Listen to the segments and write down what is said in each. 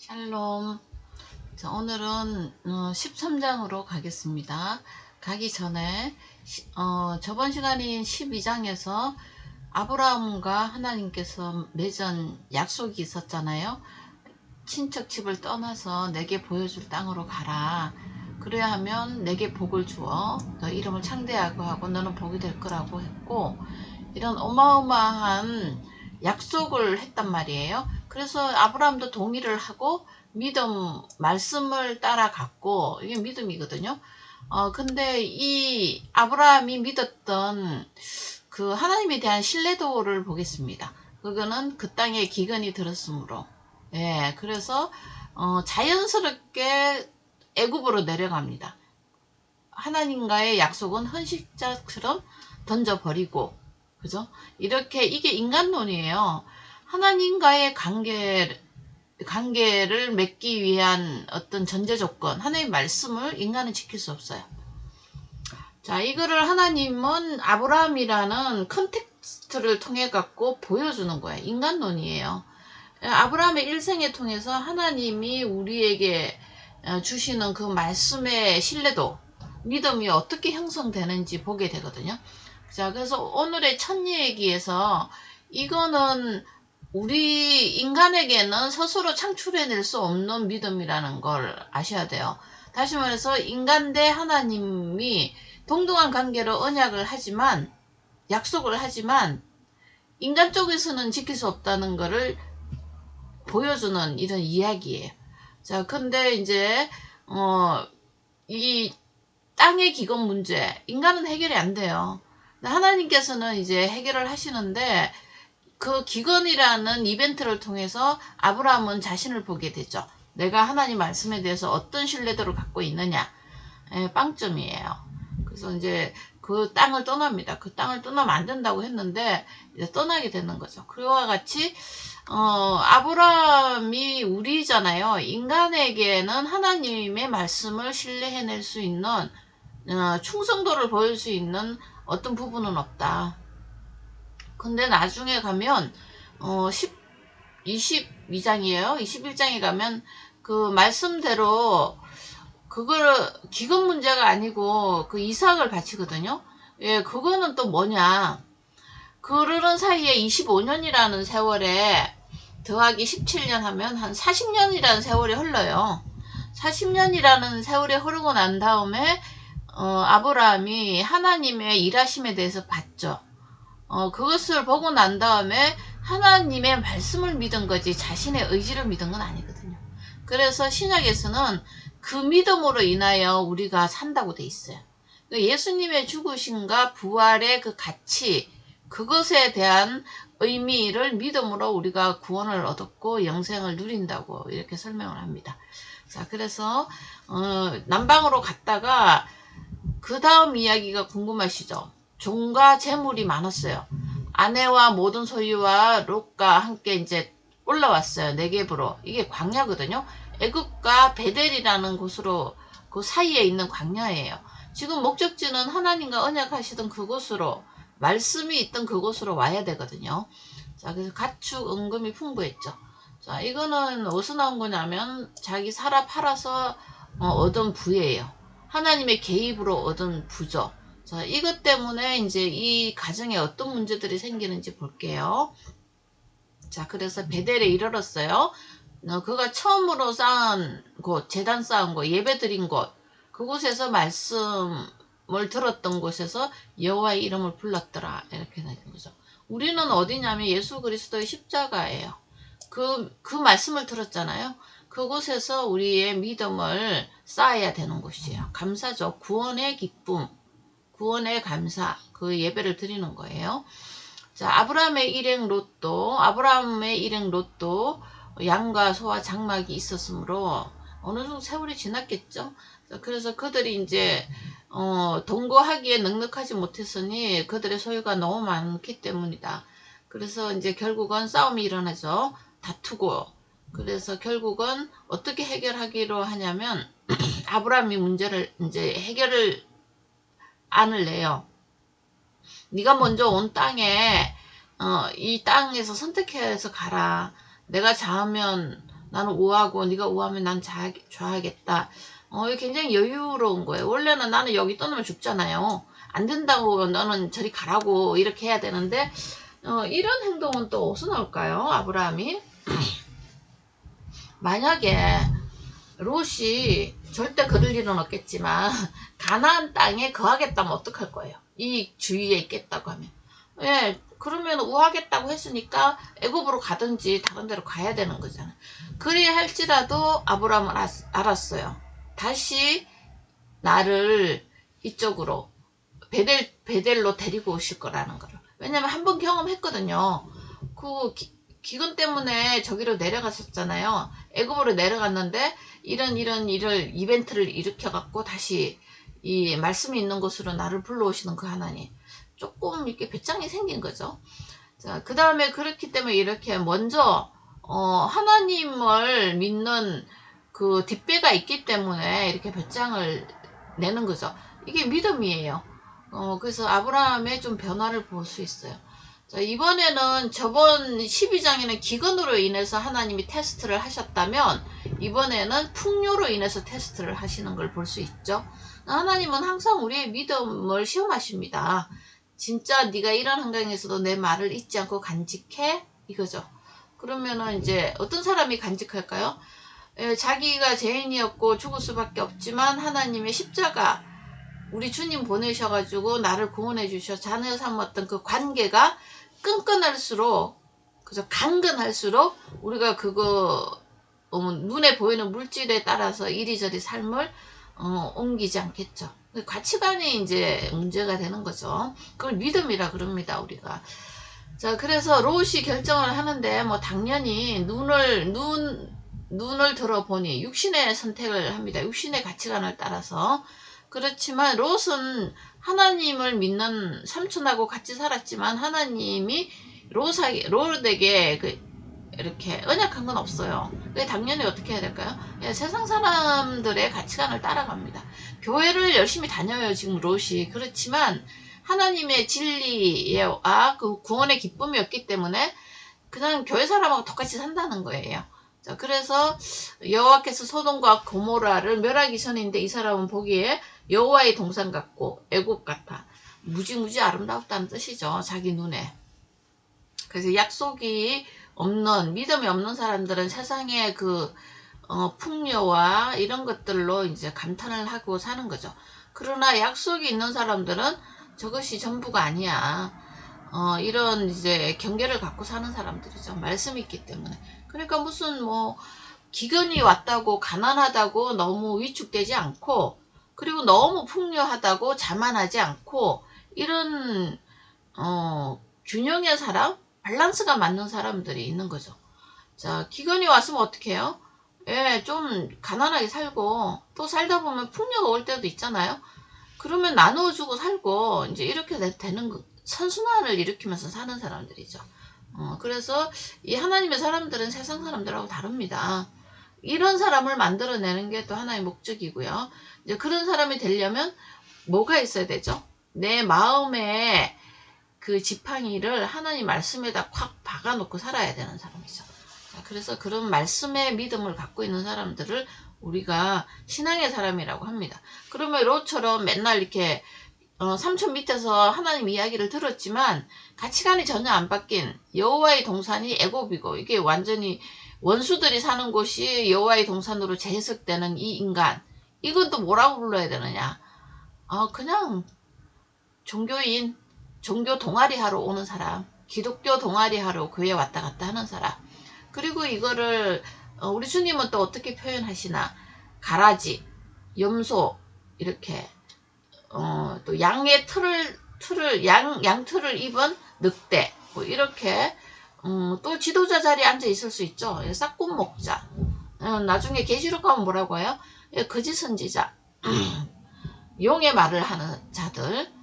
샬롬. 자, 오늘은 13장으로 가겠습니다. 가기 전에 저번 시간인 12장에서 아브라함과 하나님께서 맺은 약속이 있었잖아요. 친척 집을 떠나서 내게 보여줄 땅으로 가라. 그래야 하면 내게 복을 주어 너 이름을 창대하고 하고 너는 복이 될 거라고 했고, 이런 어마어마한 약속을 했단 말이에요. 그래서 아브라함도 동의를 하고 믿음 말씀을 따라갔고, 이게 믿음이거든요. 근데 이 아브라함이 믿었던 그 하나님에 대한 신뢰도를 보겠습니다. 그거는 그 땅에 기근이 들었으므로, 그래서 자연스럽게 애굽으로 내려갑니다. 하나님과의 약속은 헌신자처럼 던져버리고, 그죠? 이렇게, 이게 인간론이에요. 하나님과의 관계를 맺기 위한 어떤 전제 조건, 하나님의 말씀을 인간은 지킬 수 없어요. 자, 이거를 하나님은 아브라함이라는 컨텍스트를 통해 갖고 보여주는 거예요. 인간론이에요. 아브라함의 일생에 통해서 하나님이 우리에게 주시는 그 말씀의 신뢰도, 믿음이 어떻게 형성되는지 보게 되거든요. 자, 그래서 오늘의 첫 얘기에서 이거는 우리 인간에게는 스스로 창출해낼 수 없는 믿음이라는 걸 아셔야 돼요. 다시 말해서 인간 대 하나님이 동등한 관계로 언약을 하지만, 약속을 하지만 인간 쪽에서는 지킬 수 없다는 것을 보여주는 이런 이야기예요. 자, 근데 이제 이 땅의 기근 문제, 인간은 해결이 안 돼요. 하나님께서는 이제 해결을 하시는데, 그 기근이라는 이벤트를 통해서 아브라함은 자신을 보게 되죠. 내가 하나님 말씀에 대해서 어떤 신뢰도를 갖고 있느냐, 빵점이에요. 그래서 이제 그 땅을 떠납니다. 그 땅을 떠나면 안 된다고 했는데 이제 떠나게 되는 거죠. 그와 같이 아브라함이 우리잖아요. 인간에게는 하나님의 말씀을 신뢰해낼 수 있는 충성도를 보일 수 있는 어떤 부분은 없다. 근데 나중에 가면 22장이에요. 21장에 가면 그 말씀대로 그걸 기근 문제가 아니고 그 이삭을 바치거든요. 그거는 또 뭐냐, 그러는 사이에 25년이라는 세월에 더하기 17년 하면 한 40년이라는 세월이 흘러요. 40년이라는 세월이 흐르고 난 다음에 아브라함이 하나님의 일하심에 대해서 봤죠. 그것을 보고 난 다음에 하나님의 말씀을 믿은 거지 자신의 의지를 믿은 건 아니거든요. 그래서 신약에서는 그 믿음으로 인하여 우리가 산다고 돼 있어요. 예수님의 죽으심과 부활의 그 가치, 그것에 대한 의미를 믿음으로 우리가 구원을 얻었고 영생을 누린다고 이렇게 설명을 합니다. 자, 그래서 남방으로 갔다가 그 다음 이야기가 궁금하시죠? 종과 재물이 많았어요. 아내와 모든 소유와 롯과 함께 이제 올라왔어요. 네겝으로. 이게 광야거든요. 애굽과 베델이라는 곳으로, 그 사이에 있는 광야예요. 지금 목적지는 하나님과 언약하시던 그곳으로, 말씀이 있던 그곳으로 와야 되거든요. 자, 그래서 가축 은금이 풍부했죠. 자, 이거는 어디서 나온 거냐면 자기 살아 팔아서 얻은 부예요. 하나님의 개입으로 얻은 부죠. 자, 이것 때문에 이제 이 가정에 어떤 문제들이 생기는지 볼게요. 자, 그래서 베델에 이르렀어요. 그가 처음으로 쌓은 곳, 제단 쌓은 곳, 예배 드린 곳, 그곳에서 말씀을 들었던 곳에서 여호와의 이름을 불렀더라. 이렇게 되는 거죠. 우리는 어디냐면 예수 그리스도의 십자가예요. 그 말씀을 들었잖아요. 그곳에서 우리의 믿음을 쌓아야 되는 곳이에요. 감사죠. 구원의 기쁨, 구원의 감사, 그 예배를 드리는 거예요. 자, 아브라함의 일행 롯도 양과 소와 장막이 있었으므로 어느 정도 세월이 지났겠죠. 자, 그래서 그들이 이제 동거하기에 넉넉하지 못했으니 그들의 소유가 너무 많기 때문이다. 그래서 이제 결국은 싸움이 일어나죠. 다투고. 그래서 결국은 어떻게 해결하기로 하냐면 아브라함이 문제를 이제 해결을 안을 내요. 네가 먼저 온 땅에 이 땅에서 선택해서 가라. 내가 자하면 나는 우하고 네가 우하면 난 좌하겠다. 이게 굉장히 여유로운 거예요. 원래는 나는 여기 떠나면 죽잖아요. 안 된다고 너는 저리 가라고 이렇게 해야 되는데 이런 행동은 또 어디서 나올까요? 아브라함이 만약에 롯이 절대 그럴 일은 없겠지만 가나안 땅에 거하겠다면 어떡할 거예요? 이 주위에 있겠다고 하면 예, 그러면 우하겠다고 했으니까 애굽으로 가든지 다른 데로 가야 되는 거잖아요. 그리 할지라도 아브라함은 알았어요. 다시 나를 이쪽으로 베델로 데리고 오실 거라는 거를. 왜냐면 한 번 경험했거든요. 그 기근 때문에 저기로 내려갔었잖아요. 애굽으로 내려갔는데 이런 이벤트를 일으켜갖고 다시 이 말씀이 있는 곳으로 나를 불러오시는 그 하나님. 조금 이렇게 배짱이 생긴 거죠. 자, 그 다음에 그렇기 때문에 이렇게 먼저 하나님을 믿는 그 뒷배가 있기 때문에 이렇게 배짱을 내는 거죠. 이게 믿음이에요. 그래서 아브라함의 좀 변화를 볼 수 있어요. 자, 이번에는 저번 12장에는 기근으로 인해서 하나님이 테스트를 하셨다면 이번에는 풍요로 인해서 테스트를 하시는 걸 볼 수 있죠. 하나님은 항상 우리의 믿음을 시험하십니다. 진짜 네가 이런 환경에서도 내 말을 잊지 않고 간직해? 이거죠. 그러면은 이제 어떤 사람이 간직할까요? 자기가 죄인이었고 죽을 수밖에 없지만 하나님의 십자가 우리 주님 보내셔가지고 나를 구원해 주셔 자녀 삼았던 그 관계가 끈끈할수록 그죠 강건할수록 우리가 그거 눈에 보이는 물질에 따라서 이리저리 삶을 옮기지 않겠죠. 가치관이 이제 문제가 되는 거죠. 그걸 믿음이라 그럽니다, 우리가. 자, 그래서 롯이 결정을 하는데, 뭐, 당연히 눈을 들어보니, 육신의 선택을 합니다. 육신의 가치관을 따라서. 그렇지만, 롯은 하나님을 믿는 삼촌하고 같이 살았지만, 하나님이 롯에게 이렇게 언약한 건 없어요. 당연히 어떻게 해야 될까요? 세상 사람들의 가치관을 따라갑니다. 교회를 열심히 다녀요, 지금 롯이. 그렇지만 하나님의 진리와 그 구원의 기쁨이었기 때문에 그냥 교회 사람하고 똑같이 산다는 거예요. 자, 그래서 여호와께서 소돔과 고모라를 멸하기 전인데 이 사람은 보기에 여호와의 동산 같고 애국 같아. 무지무지 아름답다는 뜻이죠. 자기 눈에. 그래서 약속이 없는 믿음이 없는 사람들은 세상의 그 풍요와 이런 것들로 이제 감탄을 하고 사는 거죠. 그러나 약속이 있는 사람들은 저것이 전부가 아니야. 이런 이제 경계를 갖고 사는 사람들이죠. 말씀이 있기 때문에. 그러니까 무슨 뭐 기근이 왔다고 가난하다고 너무 위축되지 않고 그리고 너무 풍요하다고 자만하지 않고 이런 균형의 사람 밸런스가 맞는 사람들이 있는 거죠. 자, 기근이 왔으면 어떻게 해요? 예, 좀 가난하게 살고 또 살다 보면 풍요가 올 때도 있잖아요. 그러면 나누어주고 살고 이제 이렇게 되는 선순환을 일으키면서 사는 사람들이죠. 그래서 이 하나님의 사람들은 세상 사람들하고 다릅니다. 이런 사람을 만들어내는 게 또 하나의 목적이고요. 이제 그런 사람이 되려면 뭐가 있어야 되죠? 내 마음에 그 지팡이를 하나님 말씀에다 콱 박아놓고 살아야 되는 사람이죠. 자, 그래서 그런 말씀의 믿음을 갖고 있는 사람들을 우리가 신앙의 사람이라고 합니다. 그러면 롯처럼 맨날 이렇게 삼촌 밑에서 하나님 이야기를 들었지만 가치관이 전혀 안 바뀐 여호와의 동산이 애굽이고 이게 완전히 원수들이 사는 곳이 여호와의 동산으로 재해석되는 이 인간 이건 또 뭐라고 불러야 되느냐? 그냥 종교인 종교 동아리 하러 오는 사람, 기독교 동아리 하러 교회 왔다 갔다 하는 사람. 그리고 이거를 우리 주님은 또 어떻게 표현하시나? 가라지, 염소 이렇게 또 양의 양털을 입은 늑대 뭐 이렇게 또 지도자 자리에 앉아 있을 수 있죠. 싹꾼 목자. 나중에 계시록 가면 뭐라고 해요? 거짓 선지자, 용의 말을 하는 자들.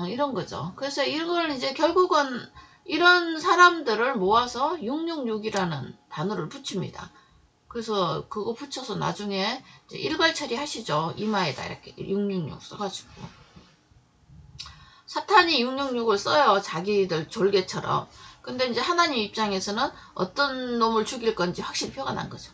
이런 거죠. 그래서 이걸 이제 결국은 이런 사람들을 모아서 666이라는 단어를 붙입니다. 그래서 그거 붙여서 나중에 이제 일괄 처리하시죠. 이마에다 이렇게 666 써가지고. 사탄이 666을 써요. 자기들 졸개처럼. 근데 이제 하나님 입장에서는 어떤 놈을 죽일 건지 확실히 표가 난 거죠.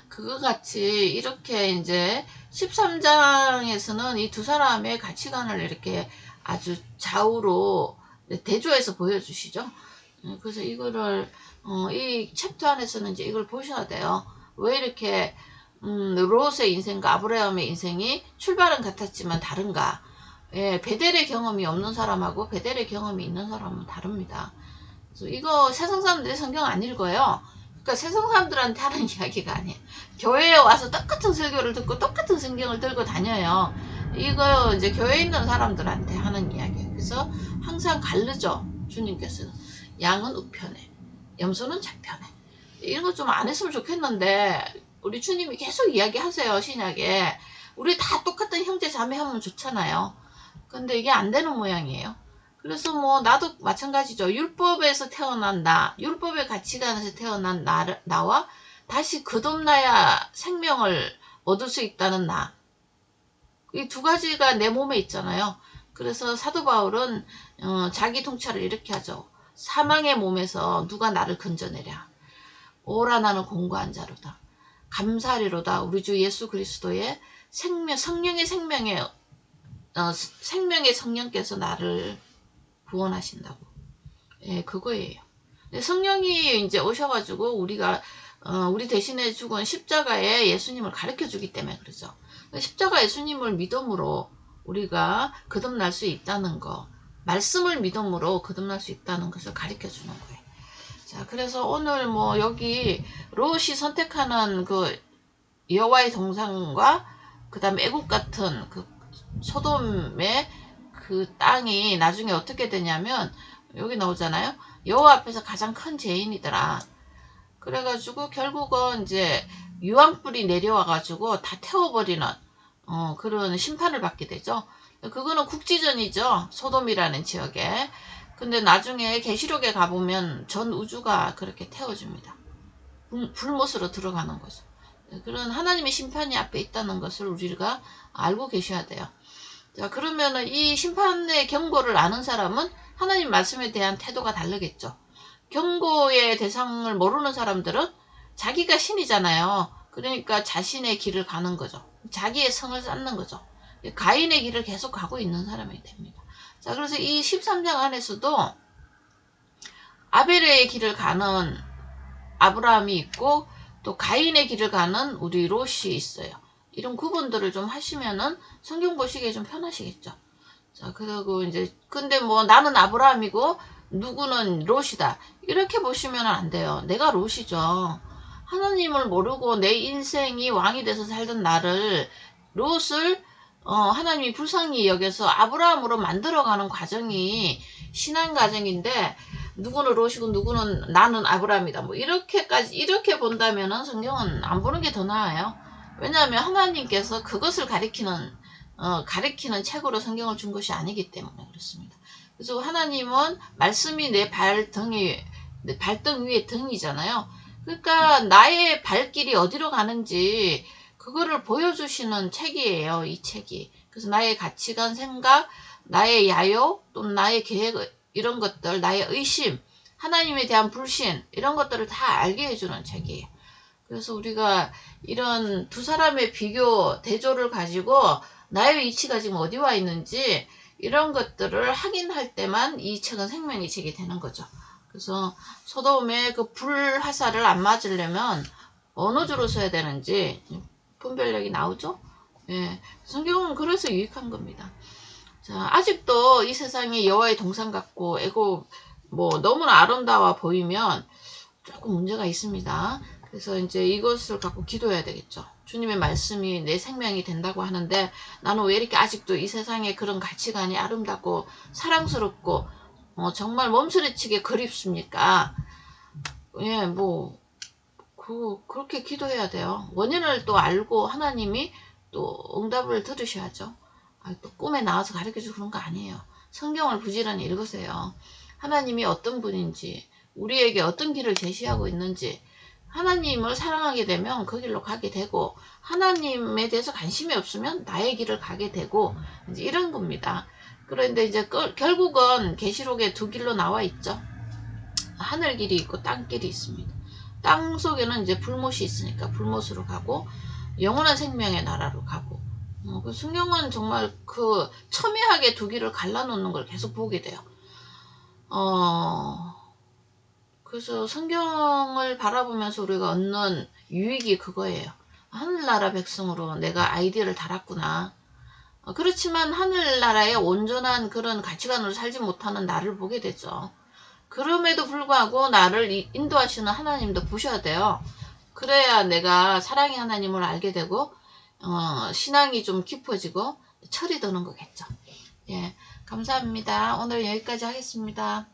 그거 같이 이렇게 이제 13장에서는 이 두 사람의 가치관을 이렇게 아주 좌우로 대조해서 보여주시죠. 그래서 이거를 이 챕터 안에서는 이제 이걸 보셔야 돼요. 왜 이렇게 롯의 인생과 아브라함의 인생이 출발은 같았지만 다른가? 예, 베델의 경험이 없는 사람하고 베델의 경험이 있는 사람은 다릅니다. 그래서 이거 세상 사람들이 성경 안 읽어요. 그러니까 세상 사람들한테 하는 이야기가 아니에요. 교회에 와서 똑같은 설교를 듣고 똑같은 성경을 들고 다녀요. 이거 이제 교회에 있는 사람들한테 하는 이야기예요. 그래서 항상 가르죠. 주님께서는 양은 우편에, 염소는 좌편에. 이런 거 좀 안 했으면 좋겠는데 우리 주님이 계속 이야기하세요. 신약에 우리 다 똑같은 형제 자매 하면 좋잖아요. 근데 이게 안 되는 모양이에요. 그래서 뭐 나도 마찬가지죠. 율법에서 태어난 나, 율법의 가치관에서 태어난 나와 다시 거듭나야 생명을 얻을 수 있다는 나. 이 두 가지가 내 몸에 있잖아요. 그래서 사도 바울은 자기 통찰을 이렇게 하죠. 사망의 몸에서 누가 나를 건져내랴. 오라 나는 공고한 자로다. 감사리로다. 우리 주 예수 그리스도의 성령의 생명의 성령께서 나를 구원하신다고. 예, 그거예요. 성령이 이제 오셔가지고 우리 대신에 죽은 십자가에 예수님을 가르쳐 주기 때문에 그러죠. 십자가 예수님을 믿음으로 우리가 거듭날 수 있다는 거, 말씀을 믿음으로 거듭날 수 있다는 것을 가르쳐 주는 거예요. 자, 그래서 오늘 뭐 여기 롯이 선택하는 그 여호와의 동산과 그 다음에 애국 같은 그 소돔의 그 땅이 나중에 어떻게 되냐면 여기 나오잖아요. 여호와 앞에서 가장 큰 죄인이더라. 그래가지고 결국은 이제 유황불이 내려와가지고 다 태워버리는 그런 심판을 받게 되죠. 그거는 국지전이죠. 소돔이라는 지역에. 근데 나중에 계시록에 가보면 전 우주가 그렇게 태워집니다. 불못으로 들어가는 거죠. 그런 하나님의 심판이 앞에 있다는 것을 우리가 알고 계셔야 돼요. 자, 그러면은 이 심판의 경고를 아는 사람은 하나님 말씀에 대한 태도가 다르겠죠. 경고의 대상을 모르는 사람들은 자기가 신이잖아요. 그러니까 자신의 길을 가는 거죠. 자기의 성을 쌓는 거죠. 가인의 길을 계속 가고 있는 사람이 됩니다. 자, 그래서 이 13장 안에서도 아벨의 길을 가는 아브라함이 있고 또 가인의 길을 가는 우리 롯이 있어요. 이런 구분들을 좀 하시면은 성경 보시기에 좀 편하시겠죠. 자, 그리고 이제 근데 뭐 나는 아브라함이고 누구는 롯이다. 이렇게 보시면 안 돼요. 내가 롯이죠. 하나님을 모르고 내 인생이 왕이 돼서 살던 나를 롯을 하나님이 불쌍히 여겨서 아브라함으로 만들어가는 과정이 신앙 과정인데 누구는 롯이고 누구는 나는 아브라함이다. 뭐 이렇게 본다면은 성경은 안 보는 게 더 나아요. 왜냐하면 하나님께서 그것을 가리키는 책으로 성경을 준 것이 아니기 때문에 그렇습니다. 그래서 하나님은 말씀이 내 발등 위에 등이잖아요. 그러니까 나의 발길이 어디로 가는지 그거를 보여주시는 책이에요. 이 책이. 그래서 나의 가치관, 생각, 나의 야욕, 또 나의 계획 이런 것들, 나의 의심, 하나님에 대한 불신 이런 것들을 다 알게 해주는 책이에요. 그래서 우리가 이런 두 사람의 비교, 대조를 가지고 나의 위치가 지금 어디 와 있는지 이런 것들을 확인할 때만 이 책은 생명의 책이 되는 거죠. 그래서 소돔의 그 불화살을 안 맞으려면 어느 줄을 서야 되는지 분별력이 나오죠? 예, 성경은 그래서 유익한 겁니다. 자, 아직도 이 세상이 여호와의 동산 같고 애고 뭐 너무나 아름다워 보이면 조금 문제가 있습니다. 그래서 이제 이것을 갖고 기도해야 되겠죠. 주님의 말씀이 내 생명이 된다고 하는데 나는 왜 이렇게 아직도 이 세상에 그런 가치관이 아름답고 사랑스럽고 정말 몸서리치게 그립습니까? 예, 뭐 그렇게 기도해야 돼요. 원인을 또 알고 하나님이 또 응답을 들으셔야죠. 또 꿈에 나와서 가르쳐주고 그런 거 아니에요. 성경을 부지런히 읽으세요. 하나님이 어떤 분인지 우리에게 어떤 길을 제시하고 있는지 하나님을 사랑하게 되면 그 길로 가게 되고 하나님에 대해서 관심이 없으면 나의 길을 가게 되고 이제 이런 겁니다. 그런데 이제 결국은 계시록에 두 길로 나와 있죠. 하늘 길이 있고 땅 길이 있습니다. 땅 속에는 이제 불못이 있으니까 불못으로 가고 영원한 생명의 나라로 가고 그 성경은 정말 그 첨예하게 두 길을 갈라놓는 걸 계속 보게 돼요. 그래서 성경을 바라보면서 우리가 얻는 유익이 그거예요. 하늘나라 백성으로 내가 아이디어를 달았구나. 그렇지만 하늘나라의 온전한 그런 가치관으로 살지 못하는 나를 보게 되죠. 그럼에도 불구하고 나를 인도하시는 하나님도 보셔야 돼요. 그래야 내가 사랑의 하나님을 알게 되고 신앙이 좀 깊어지고 철이 드는 거겠죠. 예, 감사합니다. 오늘 여기까지 하겠습니다.